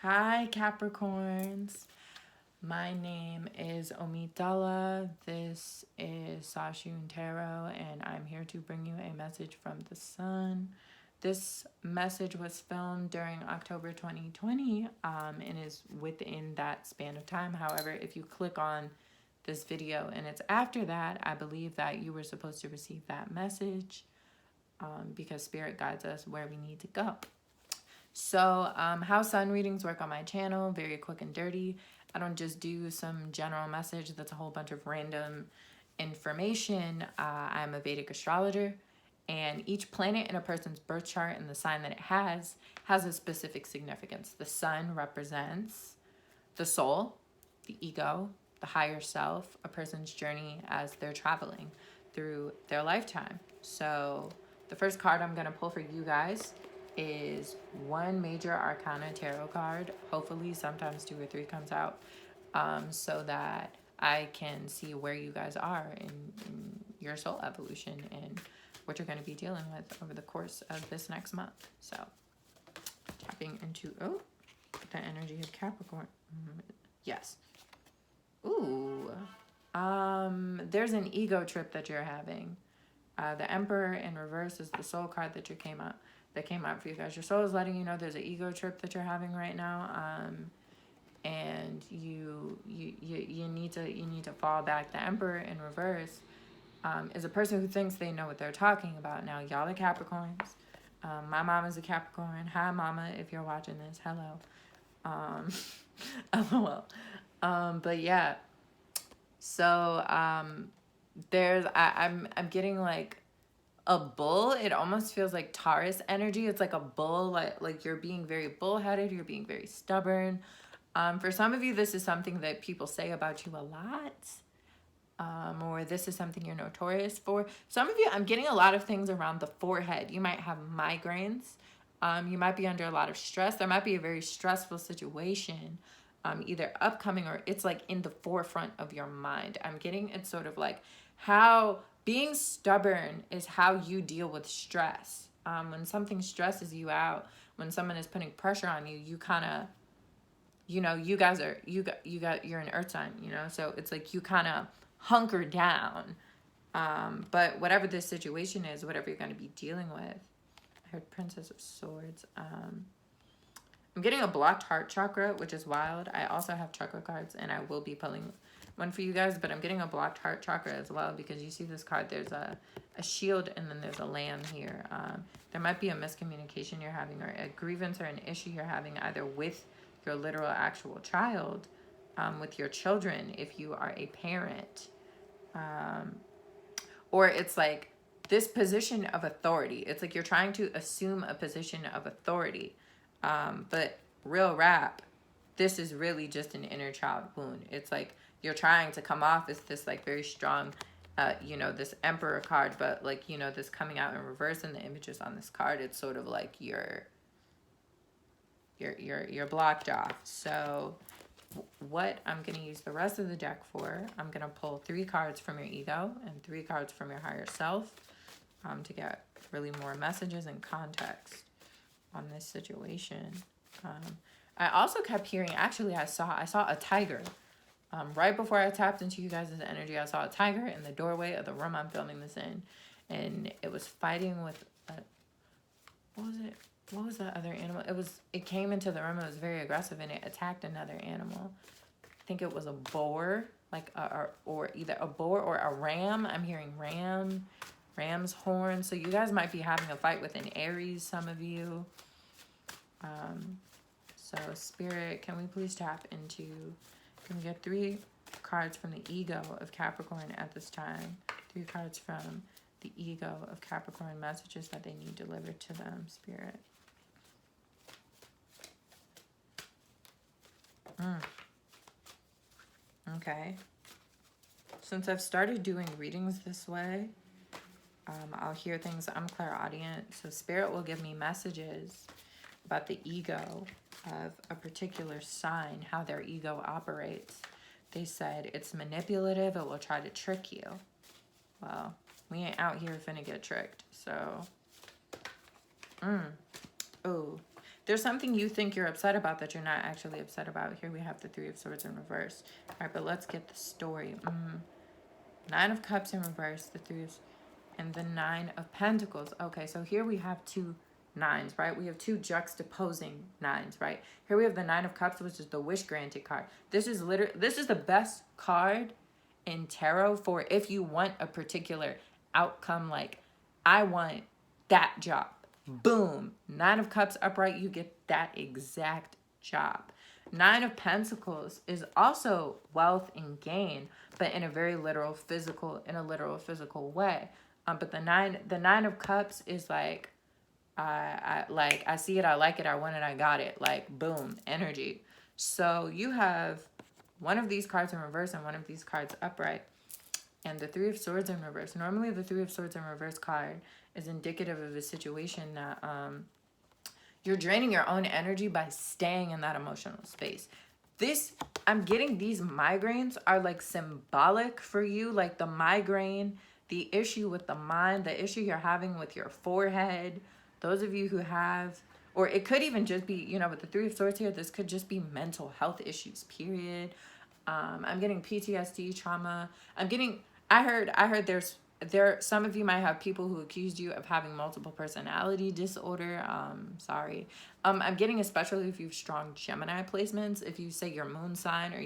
Hi Capricorns, my name is Omitala, this is Sashoon Tarot, and I'm here to bring you a message from the sun. This message was filmed during October 2020 and is within that span of time. However, if you click on this video and it's after that, I believe that you were supposed to receive that message because Spirit guides us where we need to go. So how sun readings work on my channel, very quick and dirty. I don't just do some general message that's a whole bunch of random information. I'm a Vedic astrologer, and each planet in a person's birth chart and the sign that it has a specific significance. The sun represents the soul, the ego, the higher self, a person's journey as they're traveling through their lifetime. So the first card I'm going to pull for you guys is one major arcana tarot card. Hopefully sometimes 2 or 3 comes out so that I can see where you guys are in your soul evolution and what you're going to be dealing with over the course of this next month. So tapping into the energy of Capricorn. Yes. Ooh. There's an ego trip that you're having. The Emperor in reverse is the soul card that came out for you guys. Your soul is letting you know there's an ego trip that you're having right now, and you need to fall back. The Emperor in reverse is a person who thinks they know what they're talking about. Now, y'all are Capricorns. My mom is a Capricorn. Hi, Mama, if you're watching this. Hello. LOL. But yeah. So I'm getting like a bull. It almost feels like Taurus energy. It's like a bull, like you're being very bullheaded, you're being very stubborn. For some of you, this is something that people say about you a lot, or this is something you're notorious for. Some of you, I'm getting a lot of things around the forehead. You might have migraines. You might be under a lot of stress. There might be a very stressful situation, either upcoming or it's like in the forefront of your mind. I'm getting it's sort of like how being stubborn is how you deal with stress. When something stresses you out, when someone is putting pressure on you, you kind of, you know, you're an earth sign, you know, so it's like you kind of hunker down. But whatever this situation is, whatever you're going to be dealing with, I heard Princess of Swords. I'm getting a blocked heart chakra, which is wild. I also have chakra cards, and I will be pulling one for you guys, but I'm getting a blocked heart chakra as well because you see this card, there's a shield and then there's a lamb here. There might be a miscommunication you're having or a grievance or an issue you're having either with your literal actual child, with your children if you are a parent, or it's like this position of authority. It's like you're trying to assume a position of authority. But real rap, this is really just an inner child wound. It's like you're trying to come off as this like very strong, you know, this Emperor card, but like, you know, this coming out in reverse and the images on this card, it's sort of like you're blocked off. So what I'm going to use the rest of the deck for, I'm going to pull 3 cards from your ego and 3 cards from your higher self, to get really more messages and context on this situation. I also kept hearing, actually I saw a tiger. Right before I tapped into you guys' energy, I saw a tiger in the doorway of the room I'm filming this in. And it was fighting with what was that other animal? It came into the room, it was very aggressive, and it attacked another animal. I think it was a boar, like or either a boar or a ram. I'm hearing ram's horn. So you guys might be having a fight with an Aries, some of you. So Spirit, can we please tap into, can we get 3 cards from the ego of Capricorn at this time? 3 cards from the ego of Capricorn, messages that they need delivered to them, Spirit. Okay. Since I've started doing readings this way, I'll hear things. I'm clairaudient, so Spirit will give me messages about the ego of a particular sign, how their ego operates. They said it's manipulative, it will try to trick you. Well, we ain't out here finna get tricked, so. Oh, there's something you think you're upset about that you're not actually upset about. Here we have the Three of Swords in reverse. All right, but let's get the story. Nine of Cups in reverse, the Three of, and the Nine of Pentacles. Okay, so here we have two nines, right? We have two juxtaposing nines, right? Here we have the Nine of Cups, which is the wish granted card. This is the best card in tarot for if you want a particular outcome, like I want that job. Boom. Nine of Cups upright, you get that exact job. Nine of Pentacles is also wealth and gain, but in a very literal physical way. But the nine of Cups is like, I see it, I like it, I want it, I got it. Like boom, energy. So you have one of these cards in reverse and one of these cards upright. And the Three of Swords in reverse. Normally the Three of Swords in reverse card is indicative of a situation that you're draining your own energy by staying in that emotional space. I'm getting these migraines are like symbolic for you. Like the migraine, the issue with the mind, the issue you're having with your forehead. Those of you who have, or it could even just be, you know, with the Three of Swords here, this could just be mental health issues, period. I'm getting PTSD, trauma. I heard some of you might have people who accused you of having multiple personality disorder. Sorry. I'm getting, especially if you have strong Gemini placements, if you say your moon sign or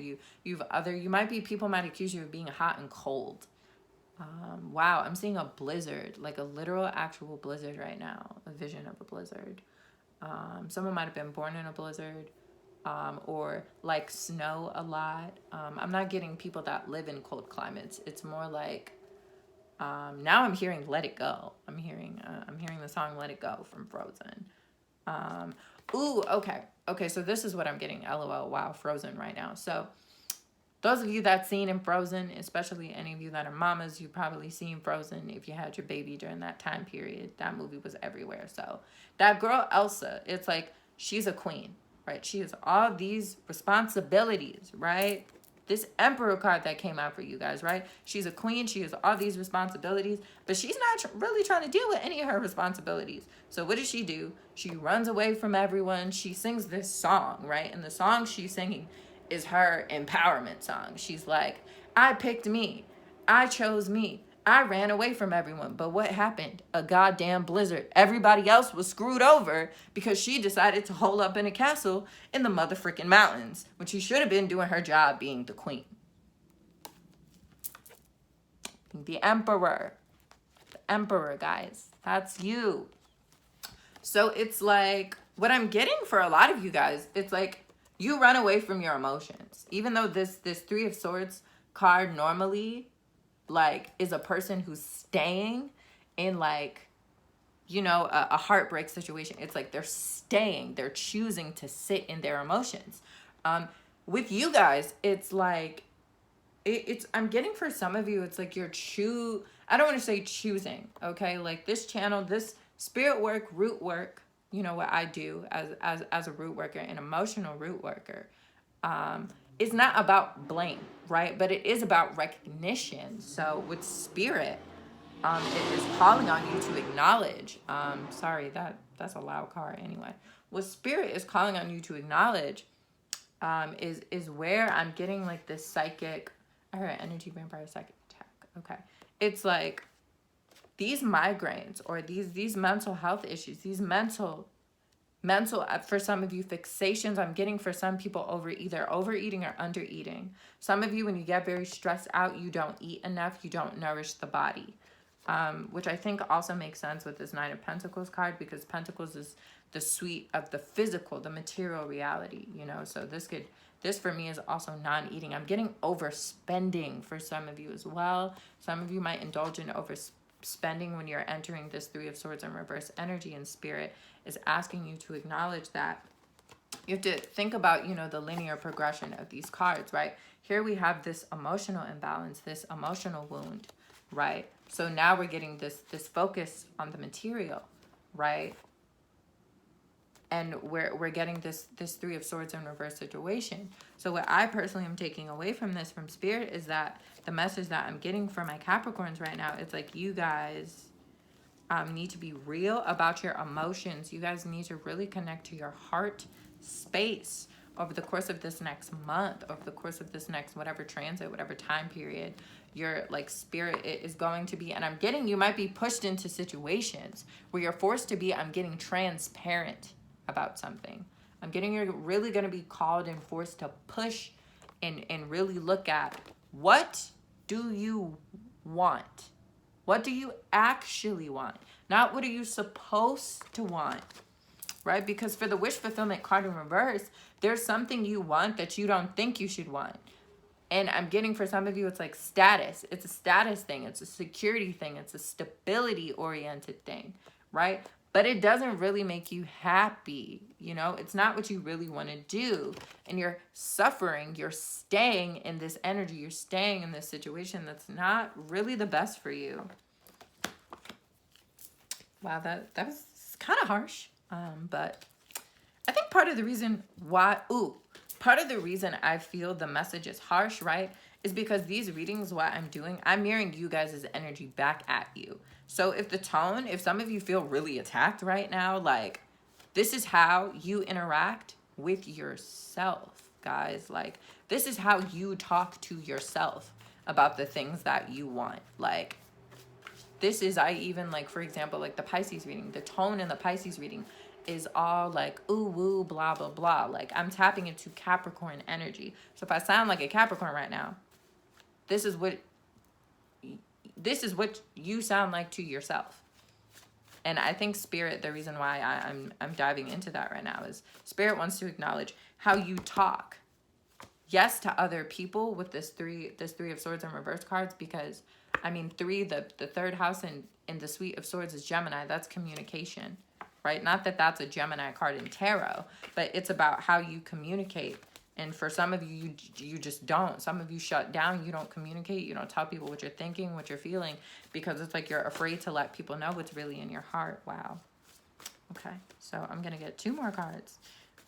people might accuse you of being hot and cold. Wow, I'm seeing a blizzard, like a literal actual blizzard right now, a vision of a blizzard. Someone might have been born in a blizzard. Or like snow a lot. I'm not getting people that live in cold climates. It's more like, now I'm hearing Let It Go. I'm hearing the song Let It Go from Frozen. Okay, so this is what I'm getting. LOL, wow, Frozen right now. So those of you that seen in Frozen, especially any of you that are mamas, you probably seen Frozen if you had your baby during that time period. That movie was everywhere. So that girl Elsa, it's like she's a queen, right? She has all these responsibilities, right? This Emperor card that came out for you guys, right? She's a queen. She has all these responsibilities, but she's not really trying to deal with any of her responsibilities. So what does she do? She runs away from everyone. She sings this song, right? And the song she's singing is her empowerment song. She's like, I picked me. I chose me. I ran away from everyone. But what happened? A goddamn blizzard. Everybody else was screwed over because she decided to hole up in a castle in the motherfucking mountains when she should have been doing her job being the queen. The emperor. The emperor, guys. That's you. So it's like, what I'm getting for a lot of you guys, it's like, you run away from your emotions. Even though this Three of Swords card normally, like, is a person who's staying in, like, you know, a heartbreak situation. It's like they're staying. They're choosing to sit in their emotions. With you guys, it's like, I'm getting for some of you, it's like I don't want to say choosing, okay? Like, this channel, this spirit work, root work, you know what I do as a root worker, an emotional root worker. It's not about blame, right? But it is about recognition. So with spirit, it is calling on you to acknowledge. Sorry, that's a loud car anyway. What spirit is calling on you to acknowledge is where I'm getting like this psychic, I heard energy vampire psychic attack. Okay. It's like, these migraines or these mental health issues, these mental, for some of you, fixations, I'm getting for some people either overeating or undereating. Some of you, when you get very stressed out, you don't eat enough, you don't nourish the body, which I think also makes sense with this Nine of Pentacles card, because Pentacles is the suite of the physical, the material reality, you know. So this for me is also non-eating. I'm getting overspending for some of you as well. Some of you might indulge in overspending when you're entering this Three of Swords in reverse energy, and spirit is asking you to acknowledge that. You have to think about, you know, the linear progression of these cards, right? Here we have this emotional imbalance, this emotional wound, right? So now we're getting this focus on the material, right? And we're getting this Three of Swords in reverse situation. So what I personally am taking away from this, from spirit, is that the message that I'm getting from my Capricorns right now, it's like, you guys, need to be real about your emotions. You guys need to really connect to your heart space over the course of this next month, over the course of this next whatever transit, whatever time period your like spirit is going to be. And I'm getting, you might be pushed into situations where you're forced to be, I'm getting transparent about something. I'm getting, you're really going to be called and forced to push and really look at, what do you want? What do you actually want? Not what are you supposed to want, right? Because for the wish fulfillment card in reverse, there's something you want that you don't think you should want. And I'm getting, for some of you, it's like status. It's a status thing. It's a security thing. It's a stability oriented thing, right? But it doesn't really make you happy. You know, it's not what you really want to do. And you're suffering. You're staying in this energy. You're staying in this situation that's not really the best for you. Wow, that was kind of harsh. But I think part of the reason why, part of the reason I feel the message is harsh, right, is because these readings, what I'm doing, I'm mirroring you guys' energy back at you. So if the tone, if some of you feel really attacked right now, like, this is how you interact with yourself, guys. Like, this is how you talk to yourself about the things that you want. Like, this is, I even, like, for example, like the Pisces reading, the tone in the Pisces reading is all like, ooh, woo, blah, blah, blah. Like, I'm tapping into Capricorn energy. So if I sound like a Capricorn right now, this is what you sound like to yourself. And I think Spirit, the reason why I'm diving into that right now is Spirit wants to acknowledge how you talk. Yes, to other people with this three of Swords in reverse cards, because I mean, the third house in the Suite of Swords is Gemini. That's communication, right? Not that that's a Gemini card in tarot, but it's about how you communicate. And for some of you, you just don't. Some of you shut down. You don't communicate. You don't tell people what you're thinking, what you're feeling, because it's like you're afraid to let people know what's really in your heart. Wow. Okay, so I'm going to get 2 more cards.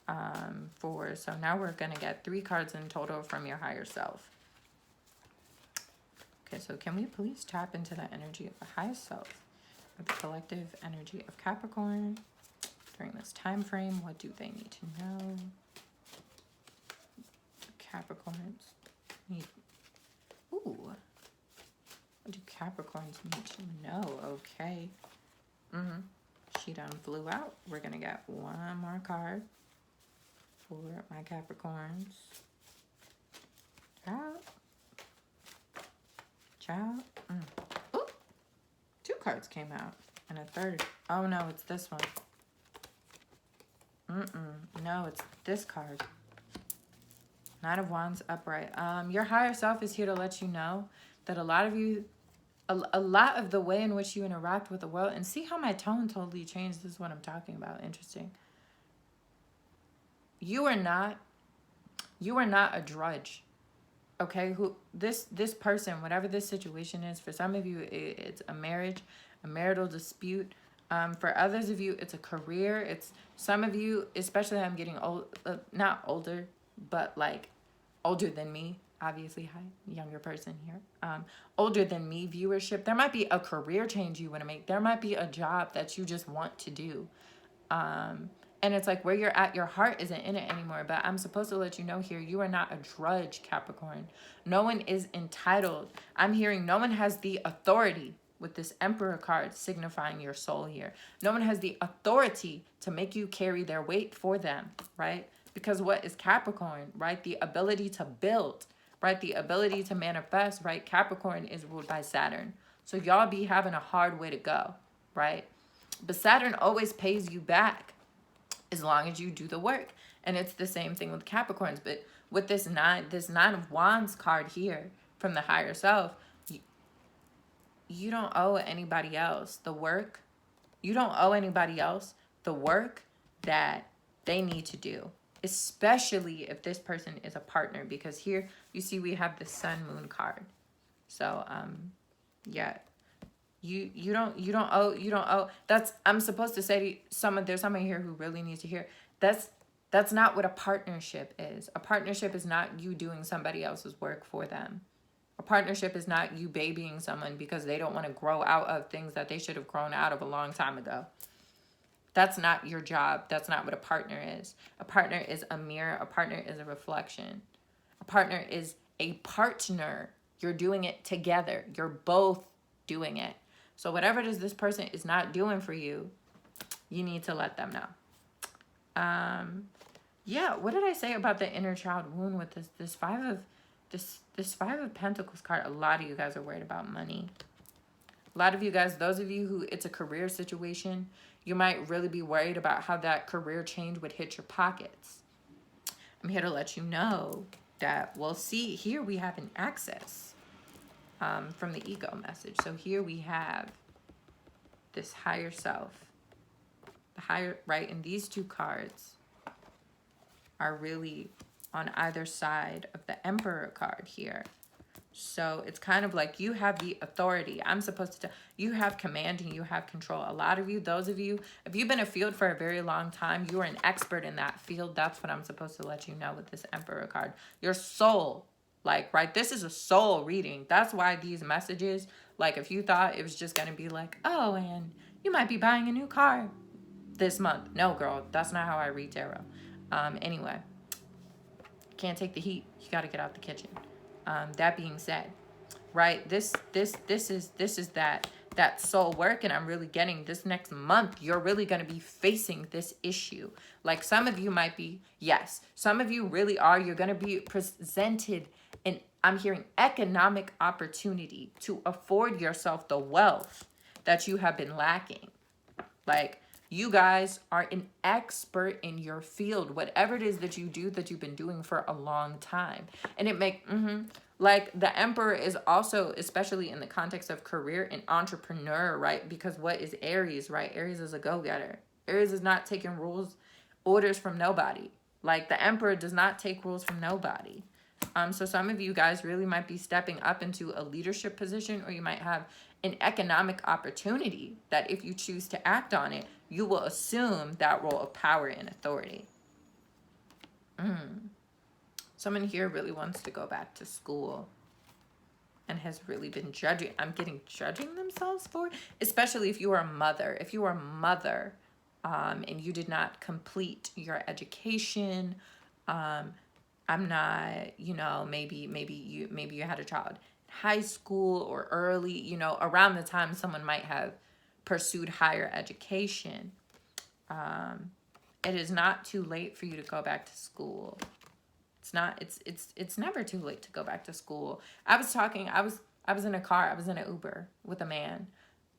So now we're going to get 3 cards in total from your higher self. Okay, so can we please tap into the energy of the highest self, or the collective energy of Capricorn during this time frame? What do they need to know? Capricorns need, what do Capricorns need to know? Okay. She done flew out. We're going to get 1 more card for my Capricorns. Child. Ooh, 2 cards came out and a third. Oh no, it's this one. No, it's this card. Knight of Wands upright. Your higher self is here to let you know that a lot of you, a lot of the way in which you interact with the world, and see how my tone totally changed. This is what I'm talking about. Interesting. You are not a drudge. Okay, this person, whatever this situation is, for some of you, it's a marriage, a marital dispute. For others of you, it's a career. It's some of you, especially I'm getting old, not older, but like older than me, obviously. Hi, younger person here. Older than me viewership. There might be a career change you want to make. There might be a job that you just want to do. And it's like where you're at, your heart isn't in it anymore. But I'm supposed to let you know here, you are not a drudge, Capricorn. No one is entitled. I'm hearing no one has the authority with this Emperor card signifying your soul here. No one has the authority to make you carry their weight for them, right? Because what is Capricorn, right? The ability to build, right? The ability to manifest, right? Capricorn is ruled by Saturn. So y'all be having a hard way to go, right? But Saturn always pays you back as long as you do the work. And it's the same thing with Capricorns. But with this nine of Wands card here from the higher self, you don't owe anybody else the work. You don't owe anybody else the work that they need to do, especially if this person is a partner, because here you see we have the Sun Moon card. So yeah, you don't owe. That's, I'm supposed to say to there's someone here who really needs to hear that's not what a partnership is. A partnership is not you doing somebody else's work for them. A partnership is not you babying someone because they don't want to grow out of things that they should have grown out of a long time ago. That's not your job. That's not what a partner is. A partner is a mirror. A partner is a reflection. A partner is a partner. You're doing it together. You're both doing it. So whatever it is this person is not doing for you, you need to let them know. Yeah, what did I say about the inner child wound with this five of Pentacles card? A lot of you guys are worried about money. A lot of you guys, those of you who it's a career situation, you might really be worried about how that career change would hit your pockets. I'm here to let you know that, well, see, here we have an access from the ego message. So here we have this higher self, the higher, right? And these two cards are really on either side of the Emperor card here. So it's kind of like you have the authority. I'm supposed to, you have command and you have control. A lot of you, those of you, if you've been a field for a very long time, you are an expert in that field. That's what I'm supposed to let you know with this Emperor card. Your soul, like, right? This is a soul reading. That's why these messages, like if you thought it was just going to be like, oh, and you might be buying a new car this month. No, girl, that's not how I read tarot. Anyway, can't take the heat. You got to get out the kitchen. That being said, right, this is that soul work, and I'm really getting this next month, you're really going to be facing this issue. Like some of you might be, yes, some of you really are, you're going to be presented an, I'm hearing, economic opportunity to afford yourself the wealth that you have been lacking. Like, you guys are an expert in your field, whatever it is that you do, that you've been doing for a long time. And it like the Emperor is also, especially in the context of career, an entrepreneur, right? Because what is Aries, right? Aries is a go-getter. Aries is not taking orders from nobody. Like the Emperor does not take rules from nobody. So some of you guys really might be stepping up into a leadership position, or you might have an economic opportunity that if you choose to act on it, you will assume that role of power and authority. Someone here really wants to go back to school and has really been judging. I'm getting judging themselves for it, especially if you are a mother. If you are a mother and you did not complete your education, I'm not, you know, maybe you had a child in high school or early, you know, around the time someone might have pursued higher education. It is not too late for you to go back to school. It's never too late to go back to school. I was in a car, I was in an Uber with a man.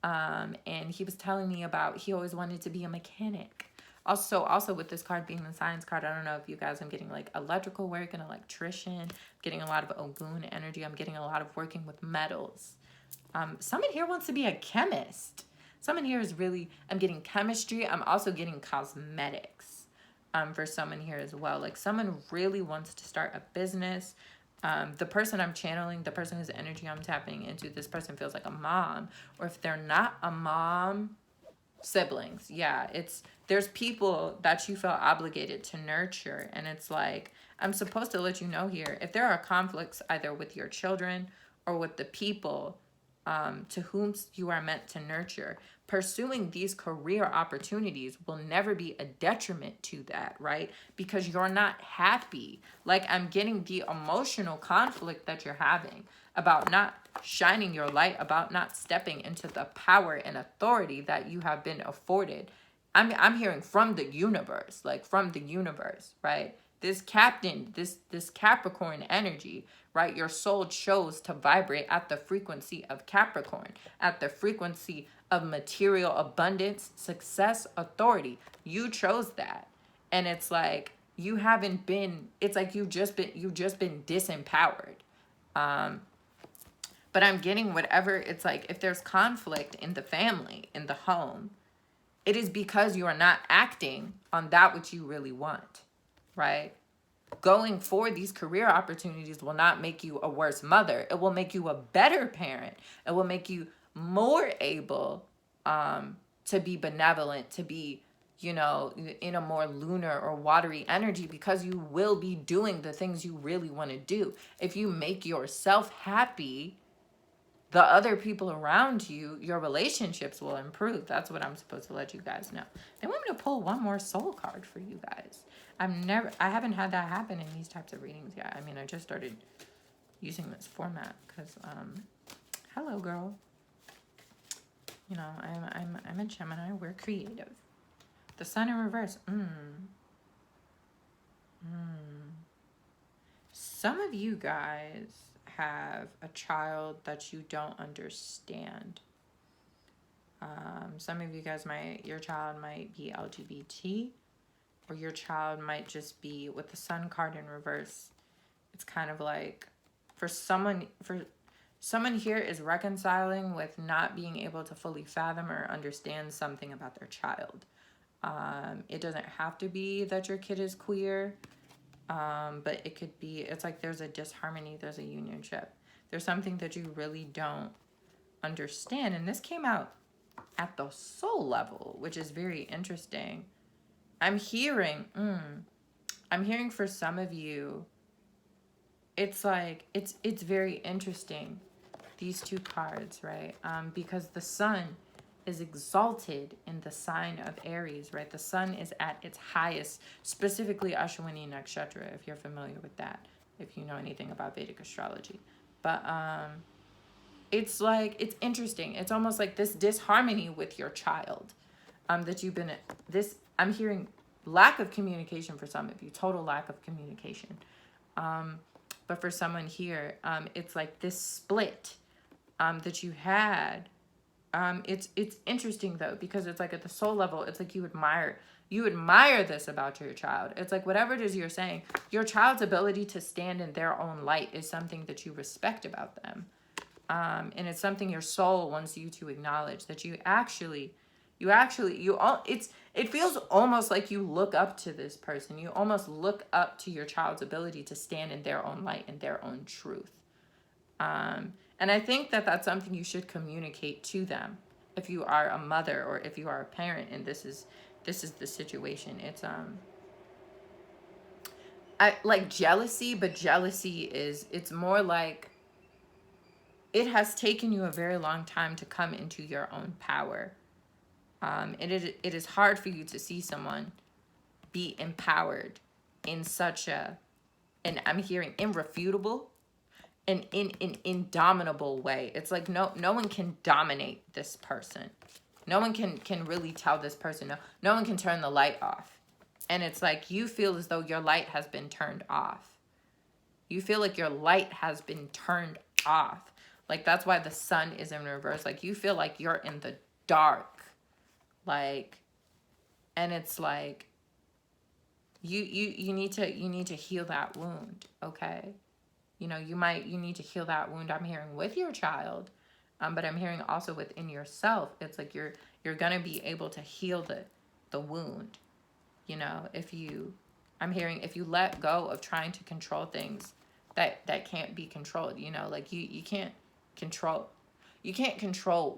And he was telling me about, he always wanted to be a mechanic. Also with this card being the science card, I don't know if you guys, I'm getting like electrical work, an electrician, I'm getting a lot of Ogun energy. I'm getting a lot of working with metals. Someone here wants to be a chemist. Someone here is really, I'm getting chemistry. I'm also getting cosmetics for someone here as well. Like someone really wants to start a business. The person I'm channeling, the person whose energy I'm tapping into, this person feels like a mom. Or if they're not a mom, siblings. Yeah, there's people that you feel obligated to nurture. And it's like, I'm supposed to let you know here, if there are conflicts either with your children or with the people to whom you are meant to nurture, pursuing these career opportunities will never be a detriment to that, right? Because you're not happy. Like I'm getting the emotional conflict that you're having about not shining your light, about not stepping into the power and authority that you have been afforded. I'm hearing from the universe, like from the universe, right? This captain, this Capricorn energy, right? Your soul chose to vibrate at the frequency of Capricorn, at the frequency of material abundance, success, authority. You chose that. And it's like you haven't been, it's like you've just been disempowered. But I'm getting whatever, it's like if there's conflict in the family, in the home, it is because you are not acting on that which you really want, right? Going for these career opportunities will not make you a worse mother. It will make you a better parent. It will make you more able to be benevolent, to be you know, in a more lunar or watery energy, because you will be doing the things you really want to do. If you make yourself happy, the other people around you, your relationships will improve. That's what I'm supposed to let you guys know. They want me to pull one more soul card for you guys. I haven't had that happen in these types of readings yet. I mean, I just started using this format because, hello girl. You know, I'm a Gemini. We're creative. The sun in reverse. Some of you guys have a child that you don't understand. Some of you guys your child might be LGBT, or your child might just be, with the sun card in reverse, it's kind of like, for someone here is reconciling with not being able to fully fathom or understand something about their child. It doesn't have to be that your kid is queer, but it could be, it's like there's a disharmony, there's a unionship. There's something that you really don't understand. And this came out at the soul level, which is very interesting. I'm hearing for some of you, it's like, it's very interesting, these two cards, right? Because the sun is exalted in the sign of Aries, right? The sun is at its highest, specifically Ashwini Nakshatra, if you're familiar with that, if you know anything about Vedic astrology. But it's like, it's interesting. It's almost like this disharmony with your child, that you've been, I'm hearing lack of communication for some of you, total lack of communication. But for someone here, it's like this split that you had. It's interesting though, because it's like at the soul level, it's like you admire this about your child. It's like whatever it is you're saying, your child's ability to stand in their own light is something that you respect about them. And it's something your soul wants you to acknowledge, that it feels almost like you look up to this person. You almost look up to your child's ability to stand in their own light and their own truth. And I think that that's something you should communicate to them if you are a mother or if you are a parent and this is the situation. It's I like jealousy, but jealousy it's more like it has taken you a very long time to come into your own power. It is hard for you to see someone be empowered in such a, and I'm hearing irrefutable, and in an indomitable way. It's like no one can dominate this person. No one can really tell this person no. No one can turn the light off. And it's like you feel as though your light has been turned off. You feel like your light has been turned off. Like that's why the sun is in reverse. Like you feel like you're in the dark. Like, and it's like you need to heal that wound, okay? You know, you need to heal that wound. I'm hearing with your child, but I'm hearing also within yourself. It's like you're gonna be able to heal the wound. You know, I'm hearing if you let go of trying to control things that can't be controlled. You know, like you can't control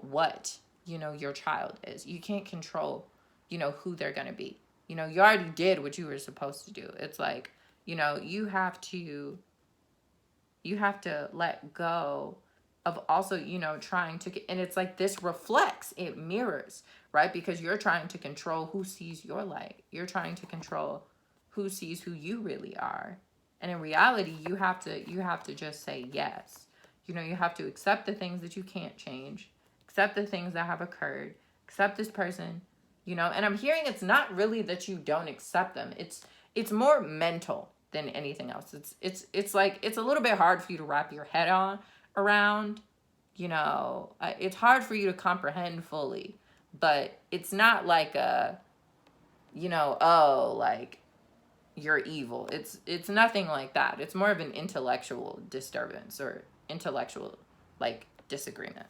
what, you know, your child is. You can't control, you know, who they're gonna be. You know, you already did what you were supposed to do. It's like, you know, you have to let go of also, you know, trying to, and it's like this reflects, it mirrors, right? Because you're trying to control who sees your light. You're trying to control who sees who you really are. And in reality, you have to just say yes. You know, you have to accept the things that you can't change, accept the things that have occurred, accept this person, you know. And I'm hearing it's not really that you don't accept them. It's more mental than anything else. It's like it's a little bit hard for you to wrap your head around, you know. It's hard for you to comprehend fully, but it's not like a, you know, oh, like you're evil. It's nothing like that. It's more of an intellectual disturbance or intellectual like disagreement.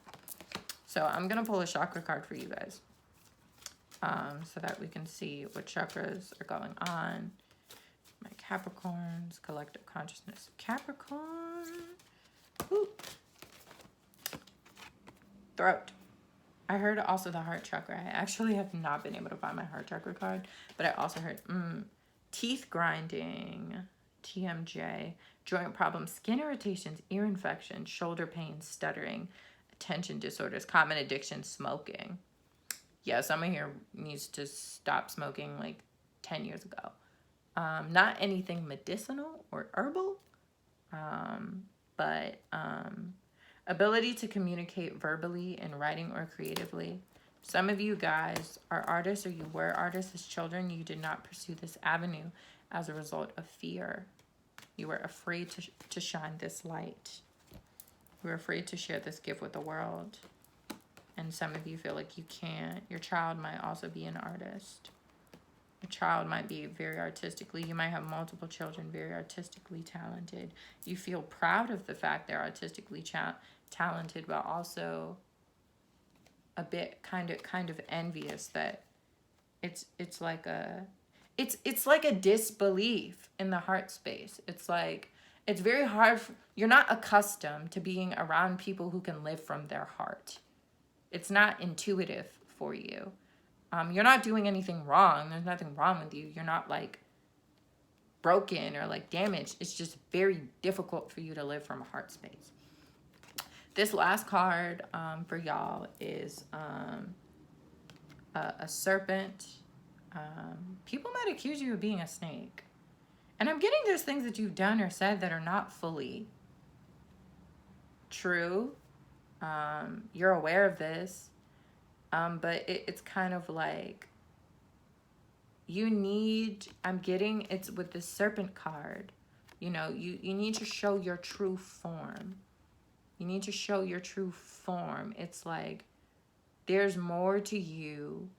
So I'm gonna pull a chakra card for you guys, so that we can see what chakras are going on. My Capricorns, collective consciousness of Capricorn. Ooh. Throat. I heard also the heart chakra. I actually have not been able to find my heart chakra card, but I also heard teeth grinding, TMJ, joint problems, skin irritations, ear infections, shoulder pain, stuttering, attention disorders, common addiction, smoking. Yeah, someone here needs to stop smoking like 10 years ago. Not anything medicinal or herbal, but ability to communicate verbally in writing or creatively. Some of you guys are artists, or you were artists as children. You did not pursue this avenue as a result of fear. You were afraid to shine this light. You were afraid to share this gift with the world. And some of you feel like you can't. Your child might also be an artist. A child might be very artistically, you might have multiple children, very artistically talented. You feel proud of the fact they're artistically talented, but also a bit kind of envious that it's like a disbelief in the heart space. It's like, it's very hard. You're not accustomed to being around people who can live from their heart. It's not intuitive for you. You're not doing anything wrong. There's nothing wrong with you. You're not like broken or like damaged. It's just very difficult for you to live from a heart space. This last card for y'all is a serpent. People might accuse you of being a snake. And I'm getting there's things that you've done or said that are not fully true. You're aware of this. But it's kind of like you need, I'm getting, it's with the serpent card, you know, you need to show your true form. You need to show your true form. It's like there's more to you.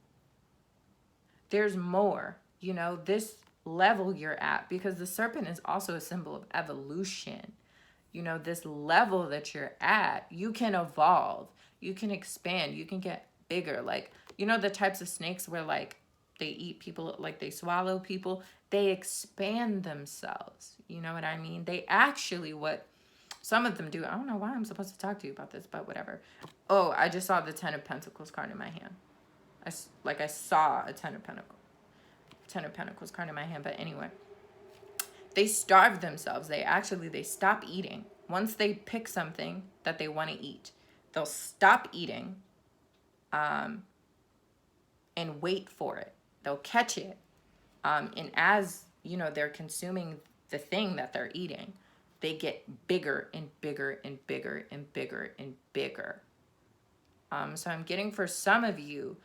There's more, you know, this level you're at, because the serpent is also a symbol of evolution. You know, this level that you're at, you can evolve, you can expand, you can get bigger. Like, you know, the types of snakes where like they eat people, like they swallow people, they expand themselves. You know what I mean? They actually, what some of them do, I don't know why I'm supposed to talk to you about this, but whatever. Oh, I just saw the 10 of Pentacles card in my hand. I saw a 10 of Pentacles card in my hand, but anyway. They starve themselves. They stop eating. Once they pick something that they want to eat, they'll stop eating and wait for it. They'll catch it. And as, you know, they're consuming the thing that they're eating, they get bigger and bigger and bigger and bigger and bigger. So I'm getting for some of you,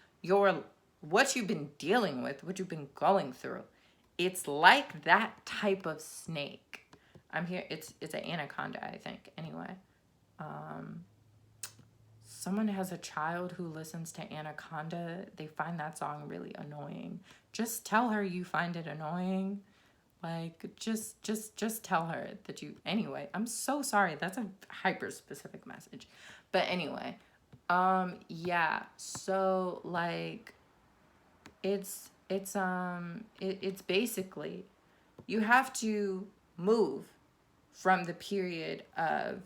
what you've been dealing with, what you've been going through, it's like that type of snake. I'm here. It's an anaconda, I think. Anyway, someone has a child who listens to Anaconda. They find that song really annoying. Just tell her you find it annoying. Like, just tell her that you. Anyway, I'm so sorry. That's a hyper specific message. But anyway, yeah. So like, it's basically, you have to move from the period of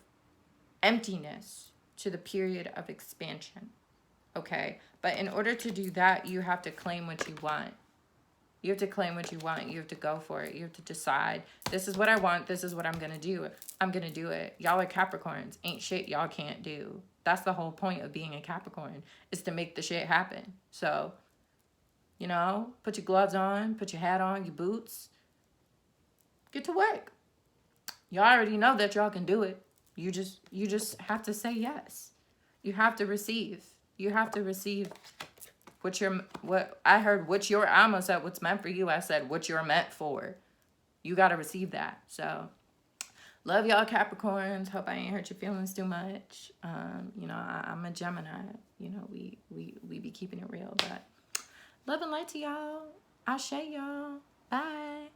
emptiness to the period of expansion. Okay? But in order to do that, you have to claim what you want. You have to claim what you want. You have to go for it. You have to decide, this is what I want. This is what I'm going to do. I'm going to do it. Y'all are Capricorns. Ain't shit y'all can't do. That's the whole point of being a Capricorn, is to make the shit happen. So, you know, put your gloves on, put your hat on, your boots. Get to work. Y'all already know that y'all can do it. You just have to say yes. You have to receive. You have to receive what I heard, I almost said what's meant for you. I said what you're meant for. You got to receive that. So, love y'all Capricorns. Hope I ain't hurt your feelings too much. You know, I'm a Gemini. You know, we be keeping it real, but love and light to y'all. Ashe y'all. Bye.